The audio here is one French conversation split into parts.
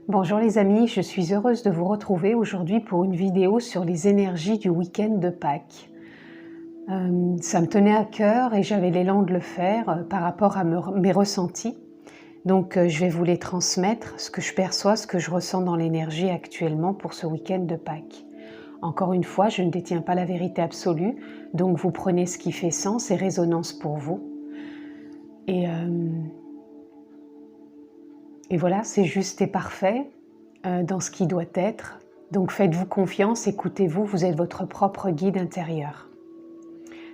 Bonjour les amis, je suis heureuse de vous retrouver aujourd'hui pour une vidéo sur les énergies du week-end de Pâques. Ça me tenait à cœur et j'avais l'élan de le faire par rapport à mes ressentis. Donc je vais vous les transmettre, ce que je perçois, ce que je ressens dans l'énergie actuellement pour ce week-end de Pâques. Encore une fois, je ne détiens pas la vérité absolue, donc vous prenez ce qui fait sens et résonance pour vous. Et voilà, c'est juste et parfait dans ce qui doit être. Donc faites-vous confiance, écoutez-vous, vous êtes votre propre guide intérieur.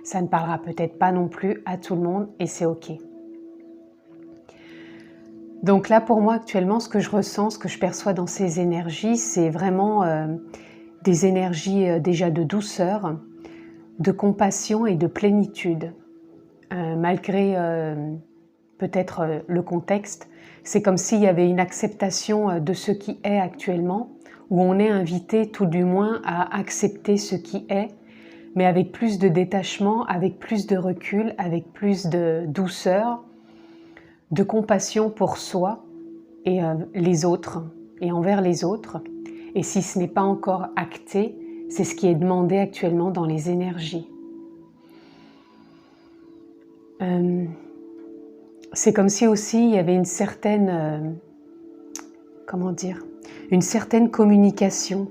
Ça ne parlera peut-être pas non plus à tout le monde et c'est ok. Donc là pour moi actuellement, ce que je ressens, ce que je perçois dans ces énergies, c'est vraiment des énergies déjà de douceur, de compassion et de plénitude. Malgré peut-être le contexte, c'est comme s'il y avait une acceptation de ce qui est actuellement, où on est invité tout du moins à accepter ce qui est, mais avec plus de détachement, avec plus de recul, avec plus de douceur, de compassion pour soi et les autres, et envers les autres. Et si ce n'est pas encore acté, c'est ce qui est demandé actuellement dans les énergies. C'est comme si aussi il y avait une certaine, comment dire, une certaine communication.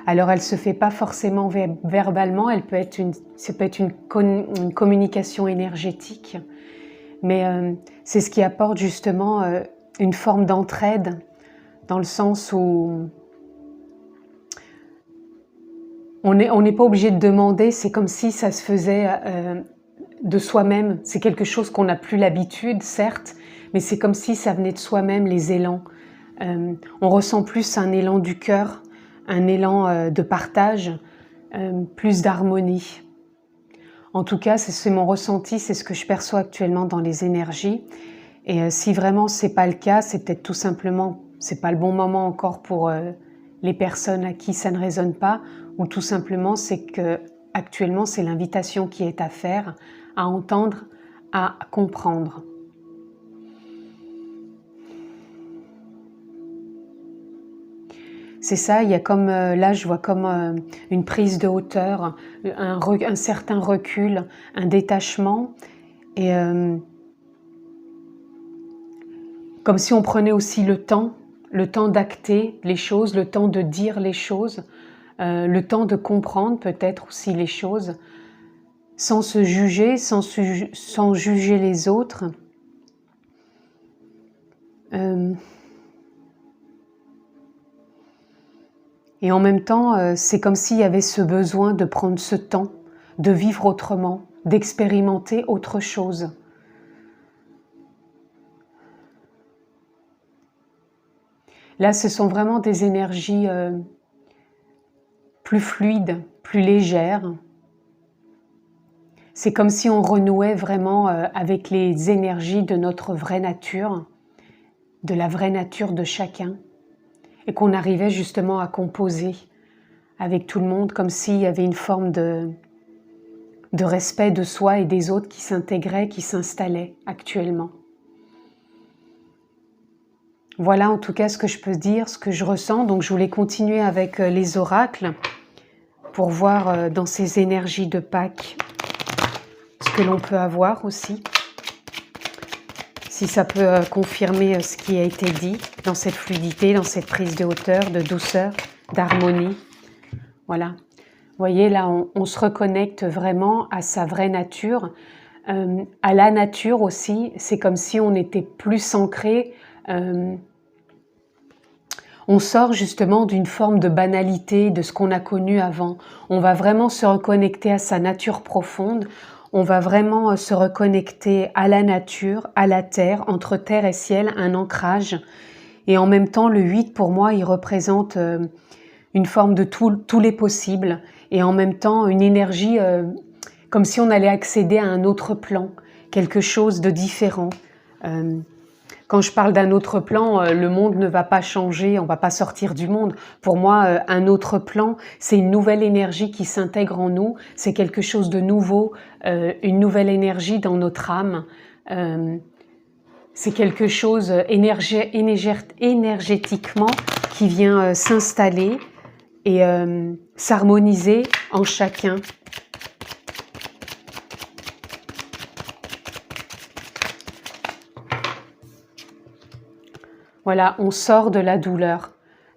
Alors elle ne se fait pas forcément verbalement, ça peut être une communication énergétique, mais c'est ce qui apporte justement une forme d'entraide, dans le sens où on n'est pas obligé de demander, c'est comme si ça se faisait de soi-même. C'est quelque chose qu'on n'a plus l'habitude, certes, mais c'est comme si ça venait de soi-même, les élans. On ressent plus un élan du cœur, un élan de partage, plus d'harmonie. En tout cas, c'est mon ressenti, c'est ce que je perçois actuellement dans les énergies. Et si vraiment c'est pas le cas, c'est peut-être tout simplement, c'est pas le bon moment encore pour les personnes à qui ça ne résonne pas, ou tout simplement c'est que actuellement c'est l'invitation qui est à faire, à entendre, à comprendre. C'est ça, il y a comme, là je vois comme une prise de hauteur, un certain recul, un détachement, et comme si on prenait aussi le temps d'acter les choses, le temps de dire les choses, le temps de comprendre peut-être aussi les choses, sans se juger, sans juger les autres. Et en même temps, c'est comme s'il y avait ce besoin de prendre ce temps, de vivre autrement, d'expérimenter autre chose. Là, ce sont vraiment des énergies plus fluides, plus légères. C'est comme si on renouait vraiment avec les énergies de notre vraie nature, de la vraie nature de chacun, et qu'on arrivait justement à composer avec tout le monde, comme s'il y avait une forme de respect de soi et des autres qui s'intégrait, qui s'installait actuellement. Voilà en tout cas ce que je peux dire, ce que je ressens. Donc je voulais continuer avec les oracles pour voir dans ces énergies de Pâques ce que l'on peut avoir aussi. Si ça peut confirmer ce qui a été dit dans cette fluidité, dans cette prise de hauteur, de douceur, d'harmonie. Voilà. Vous voyez, là, on se reconnecte vraiment à sa vraie nature. À la nature aussi, c'est comme si on était plus ancré. On sort justement d'une forme de banalité, de ce qu'on a connu avant. On va vraiment se reconnecter à sa nature profonde. On va vraiment se reconnecter à la nature, à la terre, entre terre et ciel, un ancrage. Et en même temps, le 8, pour moi, il représente une forme de tous les possibles. Et en même temps, une énergie comme si on allait accéder à un autre plan, quelque chose de différent. Quand je parle d'un autre plan, le monde ne va pas changer, on ne va pas sortir du monde. Pour moi, un autre plan, c'est une nouvelle énergie qui s'intègre en nous, c'est quelque chose de nouveau, une nouvelle énergie dans notre âme. C'est quelque chose énergétiquement qui vient s'installer et s'harmoniser en chacun. Voilà, on sort de la douleur.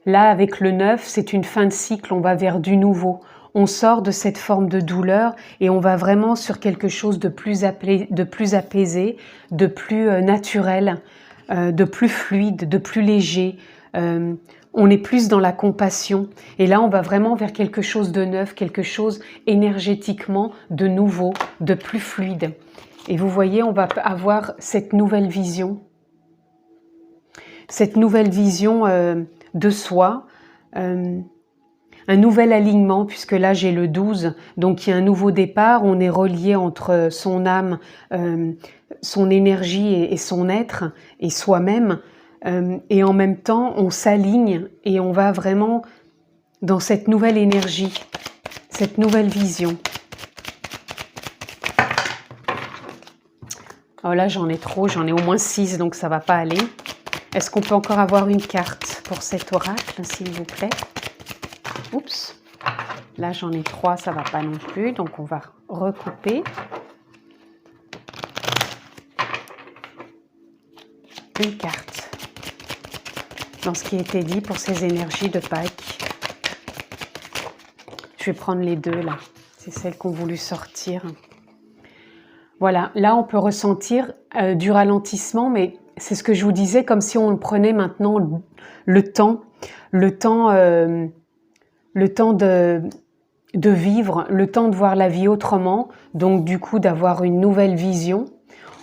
Là, avec le 9, c'est une fin de cycle, on va vers du nouveau. On sort de cette forme de douleur et on va vraiment sur quelque chose de plus apaisé, de plus naturel, de plus fluide, de plus léger. On est plus dans la compassion. Et là, on va vraiment vers quelque chose de neuf, quelque chose énergétiquement de nouveau, de plus fluide. Et vous voyez, on va avoir cette nouvelle vision. Cette nouvelle vision de soi, un nouvel alignement, puisque là j'ai le 12, donc il y a un nouveau départ, on est relié entre son âme, son énergie et son être, et soi-même, et en même temps on s'aligne et on va vraiment dans cette nouvelle énergie, cette nouvelle vision. Alors là j'en ai trop, j'en ai au moins 6, donc ça va pas aller. Est-ce qu'on peut encore avoir une carte pour cet oracle, s'il vous plaît? Oups, là j'en ai 3, ça va pas non plus, donc on va recouper. Une carte dans ce qui a été dit pour ces énergies de Pâques. Je vais prendre les deux là, c'est celles qu'on voulu sortir. Voilà, là on peut ressentir du ralentissement, mais c'est ce que je vous disais, comme si on prenait maintenant le temps de vivre, le temps de voir la vie autrement, donc du coup d'avoir une nouvelle vision.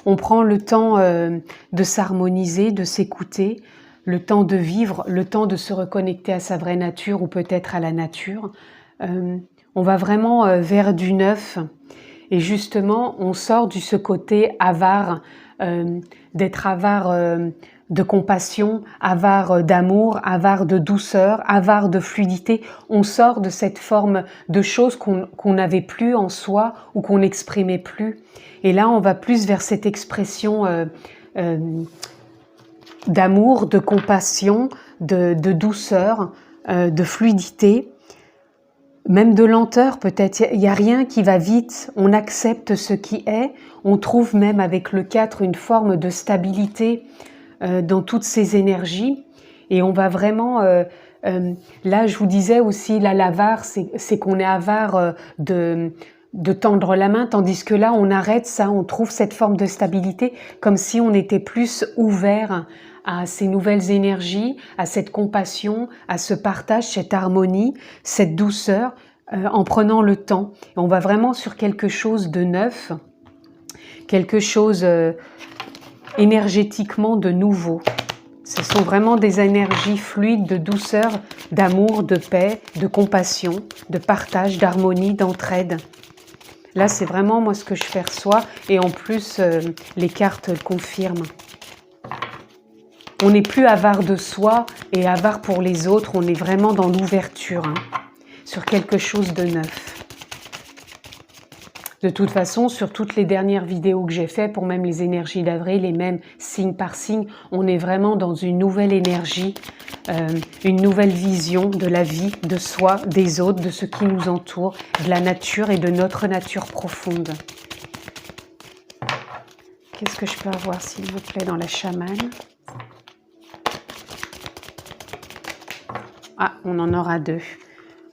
On prend le temps de s'harmoniser, de s'écouter, le temps de vivre, le temps de se reconnecter à sa vraie nature ou peut-être à la nature. On va vraiment vers du neuf et justement on sort de ce côté avare, d'être avare de compassion, avare d'amour, avare de douceur, avare de fluidité. On sort de cette forme de choses qu'on n'avait plus en soi ou qu'on n'exprimait plus. Et là, on va plus vers cette expression d'amour, de compassion, de douceur, de fluidité, même de lenteur peut-être. Il n'y a rien qui va vite, on accepte ce qui est. On trouve même avec le 4 une forme de stabilité dans toutes ces énergies. Et on va vraiment... là, je vous disais aussi, là, l'avare, c'est qu'on est avare de tendre la main, tandis que là, on arrête ça, on trouve cette forme de stabilité, comme si on était plus ouvert à ces nouvelles énergies, à cette compassion, à ce partage, cette harmonie, cette douceur, en prenant le temps. Et on va vraiment sur quelque chose de neuf, quelque chose énergétiquement de nouveau. Ce sont vraiment des énergies fluides de douceur, d'amour, de paix, de compassion, de partage, d'harmonie, d'entraide. Là, c'est vraiment moi ce que je perçois et en plus, les cartes le confirment. On n'est plus avare de soi et avare pour les autres, on est vraiment dans l'ouverture, sur quelque chose de neuf. De toute façon, sur toutes les dernières vidéos que j'ai faites, pour même les énergies d'avril et même signe par signe, on est vraiment dans une nouvelle énergie, une nouvelle vision de la vie, de soi, des autres, de ce qui nous entoure, de la nature et de notre nature profonde. Qu'est-ce que je peux avoir, s'il vous plaît, dans la chamane? Ah, on en aura 2. Vous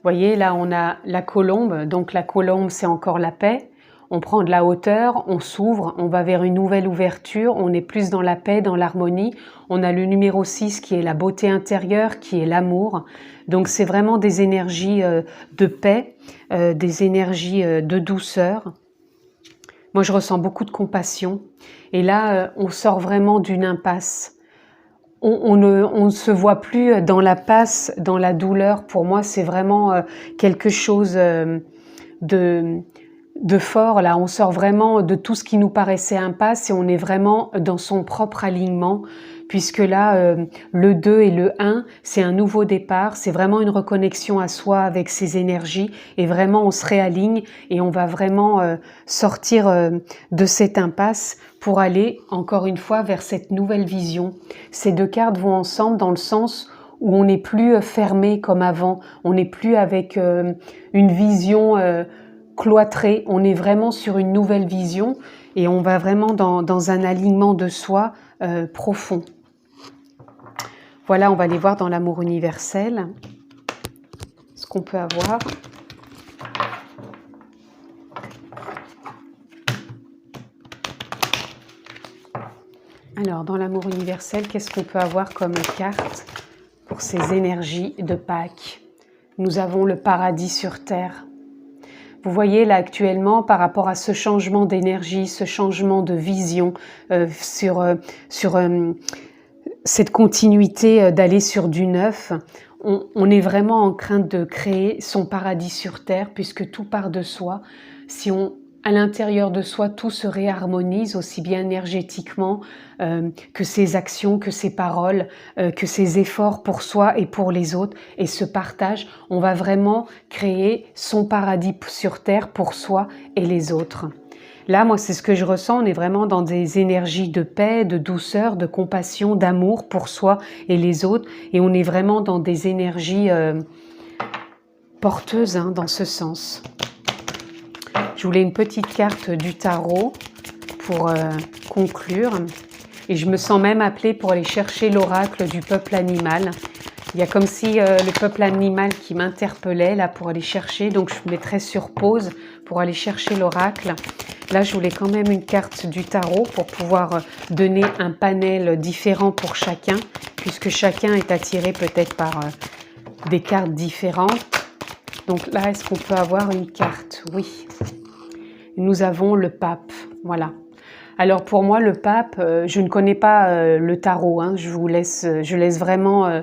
voyez, là, on a la colombe. Donc, la colombe, c'est encore la paix. On prend de la hauteur, on s'ouvre, on va vers une nouvelle ouverture, on est plus dans la paix, dans l'harmonie. On a le numéro 6 qui est la beauté intérieure, qui est l'amour. Donc c'est vraiment des énergies de paix, des énergies de douceur. Moi je ressens beaucoup de compassion. Et là on sort vraiment d'une impasse. On ne se voit plus dans la passe, dans la douleur. Pour moi c'est vraiment quelque chose de fort, là, on sort vraiment de tout ce qui nous paraissait impasse et on est vraiment dans son propre alignement, puisque là, le 2 et le 1, c'est un nouveau départ, c'est vraiment une reconnexion à soi avec ses énergies, et vraiment on se réaligne et on va vraiment sortir de cette impasse pour aller, encore une fois, vers cette nouvelle vision. Ces deux cartes vont ensemble dans le sens où on n'est plus fermé comme avant, on n'est plus avec une vision cloîtrée, on est vraiment sur une nouvelle vision et on va vraiment dans un alignement de soi profond. Voilà, on va aller voir dans l'amour universel ce qu'on peut avoir. Alors, dans l'amour universel, qu'est-ce qu'on peut avoir comme carte pour ces énergies de Pâques? Nous avons le paradis sur terre. Vous voyez là actuellement par rapport à ce changement d'énergie, ce changement de vision sur cette continuité d'aller sur du neuf, on est vraiment en train de créer son paradis sur terre puisque tout part de soi. Si à l'intérieur de soi, tout se réharmonise aussi bien énergétiquement que ses actions, que ses paroles, que ses efforts pour soi et pour les autres et ce partage, on va vraiment créer son paradis sur terre pour soi et les autres. Là, moi, c'est ce que je ressens, on est vraiment dans des énergies de paix, de douceur, de compassion, d'amour pour soi et les autres et on est vraiment dans des énergies porteuses dans ce sens. Je voulais une petite carte du tarot pour conclure. Et je me sens même appelée pour aller chercher l'oracle du peuple animal. Il y a comme si le peuple animal qui m'interpellait là pour aller chercher. Donc je me mettrai sur pause pour aller chercher l'oracle. Là, je voulais quand même une carte du tarot pour pouvoir donner un panel différent pour chacun, puisque chacun est attiré peut-être par des cartes différentes. Donc là, est-ce qu'on peut avoir une carte? Oui. Nous avons le pape, voilà. Alors pour moi, le pape, je ne connais pas le tarot, je laisse vraiment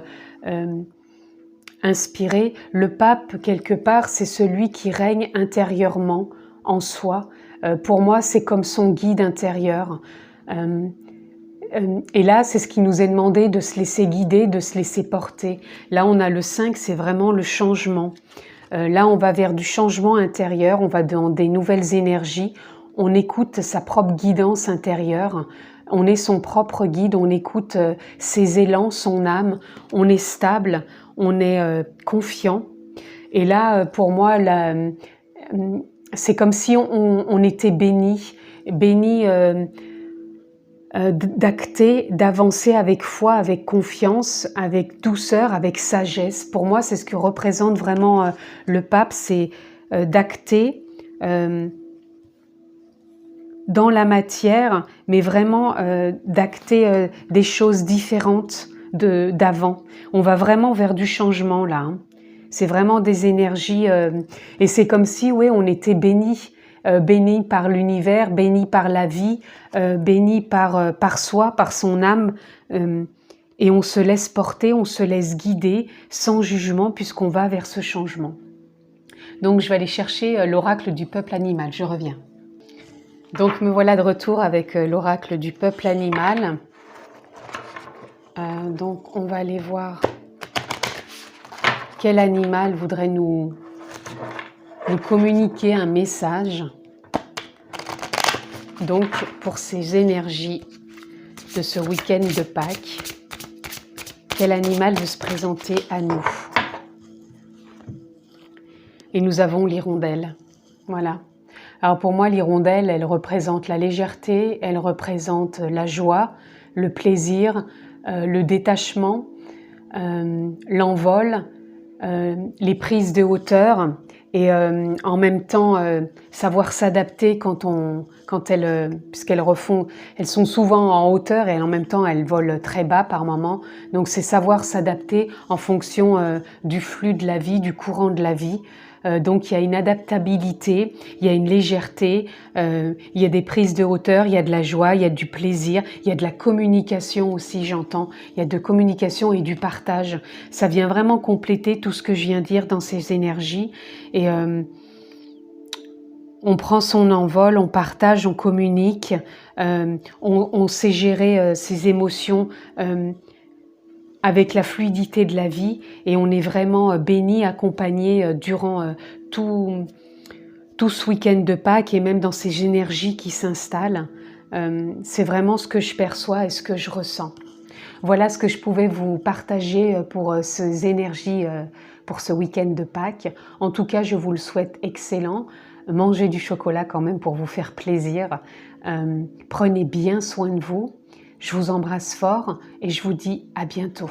inspirer. Le pape, quelque part, c'est celui qui règne intérieurement en soi. Pour moi, c'est comme son guide intérieur. Et là, c'est ce qui nous est demandé, de se laisser guider, de se laisser porter. Là, on a le 5, c'est vraiment le changement. Là, on va vers du changement intérieur, on va dans des nouvelles énergies, on écoute sa propre guidance intérieure, on est son propre guide, on écoute ses élans, son âme, on est stable, on est confiant. Et là, pour moi, c'est comme si on était béni d'acter, d'avancer avec foi, avec confiance, avec douceur, avec sagesse. Pour moi, c'est ce que représente vraiment le pape, c'est d'acter dans la matière, mais vraiment d'acter des choses différentes d'avant. On va vraiment vers du changement là. C'est vraiment des énergies et c'est comme si, oui, on était béni. Béni par l'univers, béni par la vie, béni par soi, par son âme, et on se laisse porter, on se laisse guider sans jugement puisqu'on va vers ce changement. Donc je vais aller chercher l'oracle du peuple animal, je reviens. Donc me voilà de retour avec l'oracle du peuple animal. Donc on va aller voir quel animal voudrait nous communiquer un message. Donc, pour ces énergies de ce week-end de Pâques, quel animal veut se présenter à nous? Et nous avons l'hirondelle. Voilà. Alors pour moi, l'hirondelle, elle représente la légèreté, elle représente la joie, le plaisir, le détachement, l'envol, les prises de hauteur et en même temps savoir s'adapter puisqu'elles elles sont souvent en hauteur et en même temps elles volent très bas par moment. Donc c'est savoir s'adapter en fonction du flux de la vie, du courant de la vie. Donc il y a une adaptabilité, il y a une légèreté, il y a des prises de hauteur, il y a de la joie, il y a du plaisir, il y a de la communication aussi, j'entends. Il y a de communication et du partage. Ça vient vraiment compléter tout ce que je viens de dire dans ces énergies. Et On prend son envol, on partage, on communique, on sait gérer ses émotions avec la fluidité de la vie et on est vraiment béni, accompagné durant tout ce week-end de Pâques et même dans ces énergies qui s'installent. C'est vraiment ce que je perçois et ce que je ressens. Voilà ce que je pouvais vous partager pour ces énergies pour ce week-end de Pâques. En tout cas, je vous le souhaite excellent. Mangez du chocolat quand même pour vous faire plaisir. Prenez bien soin de vous. Je vous embrasse fort et je vous dis à bientôt.